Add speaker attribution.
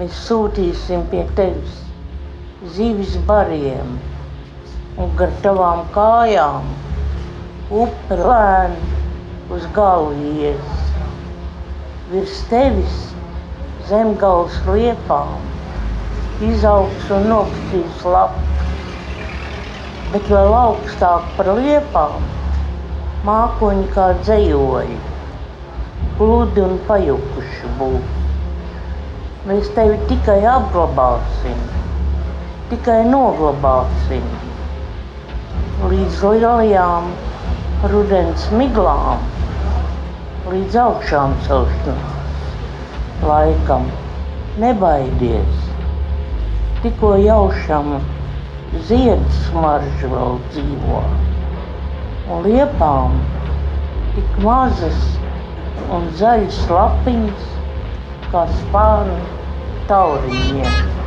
Speaker 1: mēs sūtīsim pie tevis zivis bariem un gar tavām kājām upe lēni uz galu ies. Virs tevis zemgales liepām izaugs un nokritīs lapu, bet vēl augstāk par liepām mākoņi kā dzejoļi, gludi un pajukuši būs. Mēs tevi tikai apglabāsim, tikai noglabāsim, līdz lielajām rudens miglām, līdz augšām celšanās laikam. Nebaidies, tikko jaušam ziedu smarža vēl dzīvo, un liepām tik mazas un zaļas lapiņas kā spārni tauriņiem.